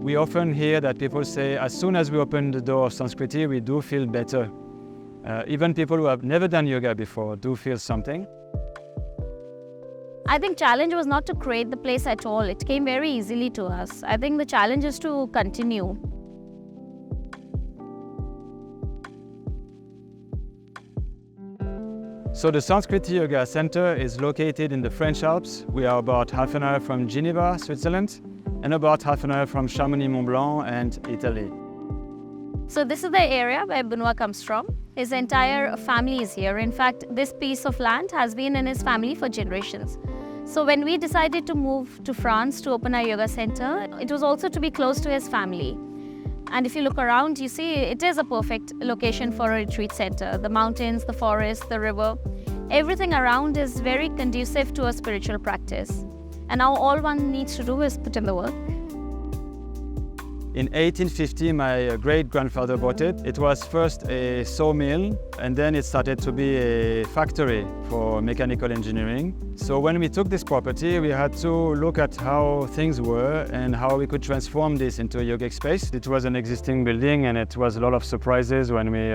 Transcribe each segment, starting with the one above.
We often hear that people say, as soon as we open the door of Sanskriti, we do feel better. Even people who have never done yoga before do feel something. I think challenge was not to create the place at all. It came very easily to us. I think the challenge is to continue. So the Sanskriti Yoga Center is located in the French Alps. We are about half an hour from Geneva, Switzerland, and about half an hour from Chamonix-Mont-Blanc and Italy. So this is the area where Benoit comes from. His entire family is here. In fact, this piece of land has been in his family for generations. So when we decided to move to France to open our yoga center, it was also to be close to his family. And if you look around, you see it is a perfect location for a retreat center. The mountains, the forest, the river, everything around is very conducive to a spiritual practice. And now all one needs to do is put in the work. In 1850, my great-grandfather bought it. It was first a sawmill, and then it started to be a factory for mechanical engineering. So when we took this property, we had to look at how things were and how we could transform this into a yogic space. It was an existing building, and it was a lot of surprises when we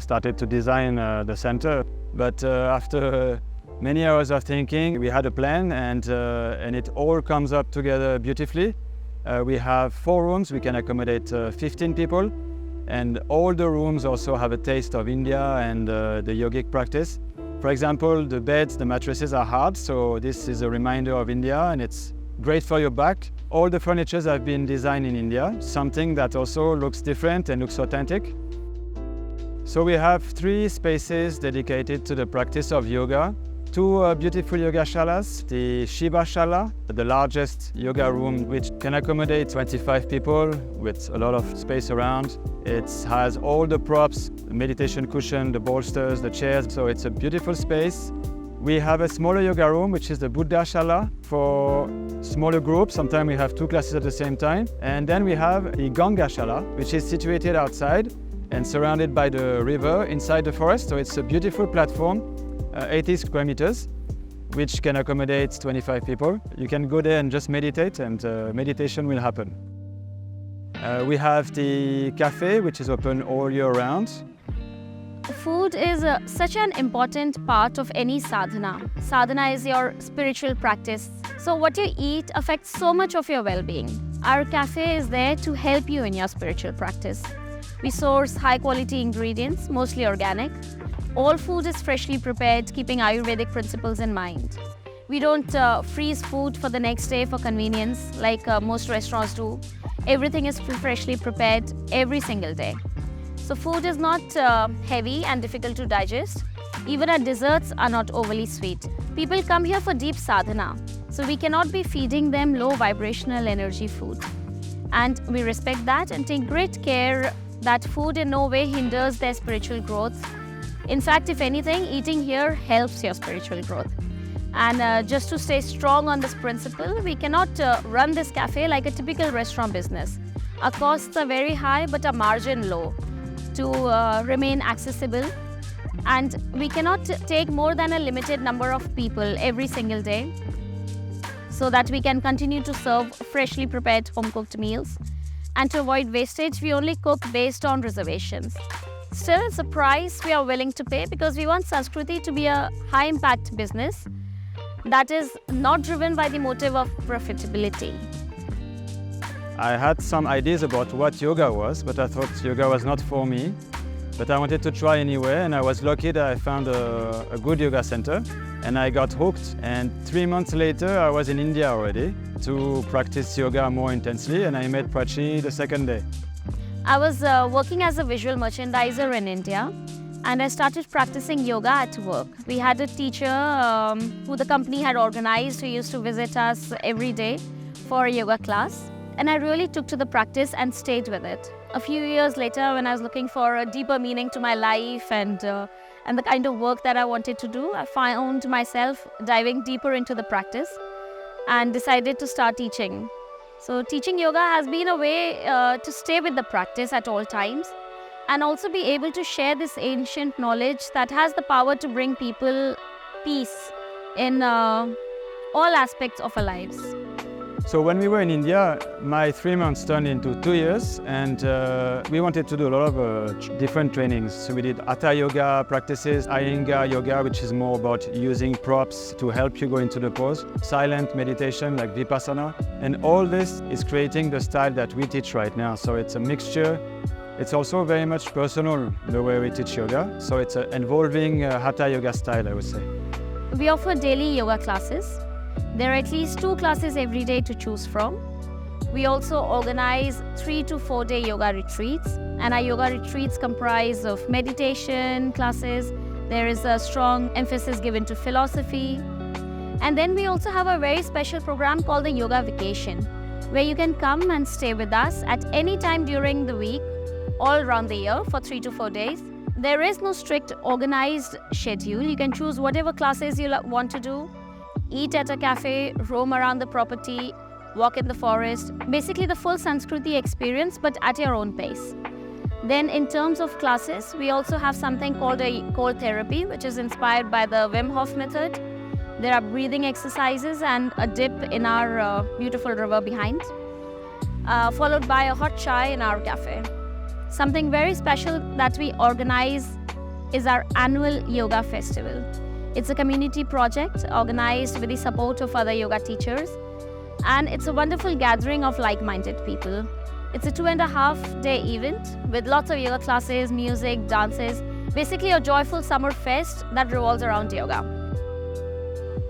started to design the center. But after many hours of thinking, we had a plan, and it all comes up together beautifully. We have 4 rooms, we can accommodate 15 people, and all the rooms also have a taste of India and the yogic practice. For example, the beds, the mattresses are hard, so this is a reminder of India, and it's great for your back. All the furniture have been designed in India, something that also looks different and looks authentic. So we have 3 spaces dedicated to the practice of yoga. 2 beautiful yoga shalas, the Shiva Shala, the largest yoga room which can accommodate 25 people with a lot of space around. It has all the props, the meditation cushion, the bolsters, the chairs, so it's a beautiful space. We have a smaller yoga room, which is the Buddha Shala for smaller groups. Sometimes we have 2 classes at the same time. And then we have the Ganga Shala, which is situated outside and surrounded by the river inside the forest. So it's a beautiful platform. 80 square meters, which can accommodate 25 people. You can go there and just meditate, and meditation will happen. We have the café, which is open all year round. Food is such an important part of any sadhana. Sadhana is your spiritual practice. So what you eat affects so much of your well-being. Our cafe is there to help you in your spiritual practice. We source high-quality ingredients, mostly organic. All food is freshly prepared, keeping Ayurvedic principles in mind. We don't freeze food for the next day for convenience, like most restaurants do. Everything is freshly prepared every single day. So food is not heavy and difficult to digest. Even our desserts are not overly sweet. People come here for deep sadhana, so we cannot be feeding them low vibrational energy food. And we respect that and take great care that food in no way hinders their spiritual growth. In fact, if anything, eating here helps your spiritual growth. And just to stay strong on this principle, we cannot run this cafe like a typical restaurant business. Our costs are very high, but our margin low to remain accessible. And we cannot take more than a limited number of people every single day so that we can continue to serve freshly prepared home-cooked meals. And to avoid wastage, we only cook based on reservations. Still, it's a price we are willing to pay because we want Sanskriti to be a high-impact business that is not driven by the motive of profitability. I had some ideas about what yoga was, but I thought yoga was not for me. But I wanted to try anyway, and I was lucky that I found a good yoga center, and I got hooked. And 3 months later, I was in India already to practice yoga more intensely, and I met Prachi the second day. I was working as a visual merchandiser in India, and I started practicing yoga at work. We had a teacher who the company had organized who used to visit us every day for a yoga class. And I really took to the practice and stayed with it. A few years later, when I was looking for a deeper meaning to my life and the kind of work that I wanted to do, I found myself diving deeper into the practice and decided to start teaching. So teaching yoga has been a way to stay with the practice at all times and also be able to share this ancient knowledge that has the power to bring people peace in all aspects of our lives. So when we were in India, my 3 months turned into 2 years, and we wanted to do a lot of different trainings. So we did Hatha yoga practices, Iyengar yoga, which is more about using props to help you go into the pose, silent meditation like Vipassana, and all this is creating the style that we teach right now. So it's a mixture. It's also very much personal, the way we teach yoga. So it's an evolving Hatha yoga style, I would say. We offer daily yoga classes. There are at least 2 classes every day to choose from. We also organize 3 to 4 day yoga retreats, and our yoga retreats comprise of meditation classes. There is a strong emphasis given to philosophy. And then we also have a very special program called the Yoga Vacation, where you can come and stay with us at any time during the week, all around the year for 3 to 4 days. There is no strict organized schedule. You can choose whatever classes you want to do. Eat at a cafe, roam around the property, walk in the forest. Basically the full Sanskriti experience, but at your own pace. Then in terms of classes, we also have something called a cold therapy, which is inspired by the Wim Hof method. There are breathing exercises and a dip in our beautiful river behind, followed by a hot chai in our cafe. Something very special that we organize is our annual yoga festival. It's a community project organized with the support of other yoga teachers, and it's a wonderful gathering of like-minded people. It's a 2.5-day event with lots of yoga classes, music, dances, basically a joyful summer fest that revolves around yoga.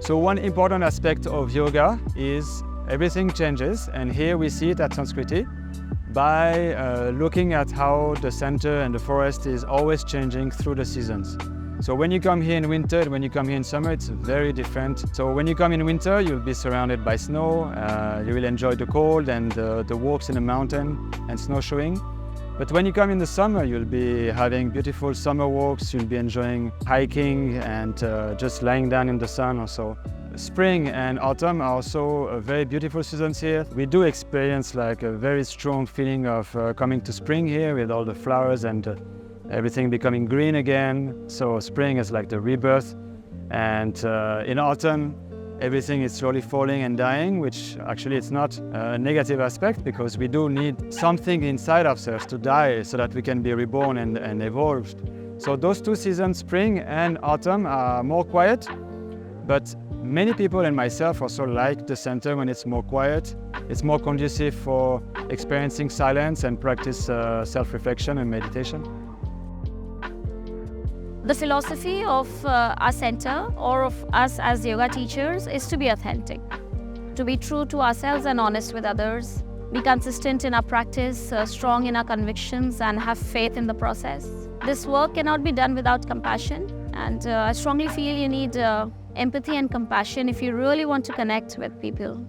So one important aspect of yoga is everything changes, and here we see it at Sanskriti by looking at how the center and the forest is always changing through the seasons. So when you come here in winter and when you come here in summer, it's very different. So when you come in winter, you'll be surrounded by snow. You will enjoy the cold and the walks in the mountain and snowshoeing. But when you come in the summer, you'll be having beautiful summer walks. You'll be enjoying hiking and just lying down in the sun or so. Spring and autumn are also very beautiful seasons here. We do experience like a very strong feeling of coming to spring here with all the flowers and everything becoming green again. So spring is like the rebirth, and in autumn everything is slowly falling and dying, which actually it's not a negative aspect, because we do need something inside ourselves to die so that we can be reborn and evolved. So those 2 seasons, spring and autumn, are more quiet, but many people and myself also like the center when it's more quiet. It's more conducive for experiencing silence and practice self-reflection and meditation. The philosophy of our center, or of us as yoga teachers, is to be authentic, to be true to ourselves and honest with others, be consistent in our practice, strong in our convictions, and have faith in the process. This work cannot be done without compassion, and I strongly feel you need empathy and compassion if you really want to connect with people.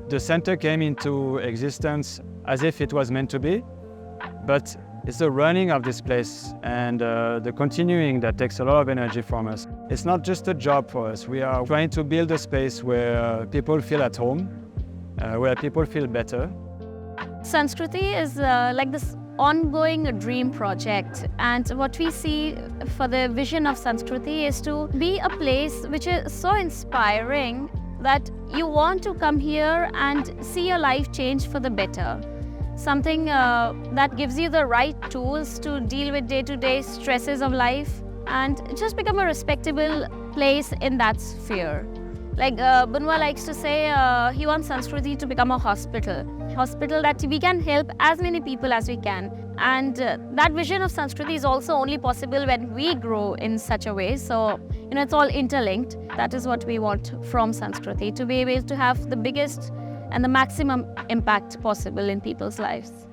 The center came into existence as if it was meant to be, but it's the running of this place and the continuing that takes a lot of energy from us. It's not just a job for us. We are trying to build a space where people feel at home, where people feel better. Sanskriti is like this ongoing dream project, and what we see for the vision of Sanskriti is to be a place which is so inspiring that you want to come here and see your life change for the better. Something that gives you the right tools to deal with day-to-day stresses of life and just become a respectable place in that sphere. Like Bunwa likes to say, he wants Sanskriti to become a hospital that we can help as many people as we can. And that vision of Sanskriti is also only possible when we grow in such a way. So, it's all interlinked. That is what we want from Sanskriti, to be able to have the biggest and the maximum impact possible in people's lives.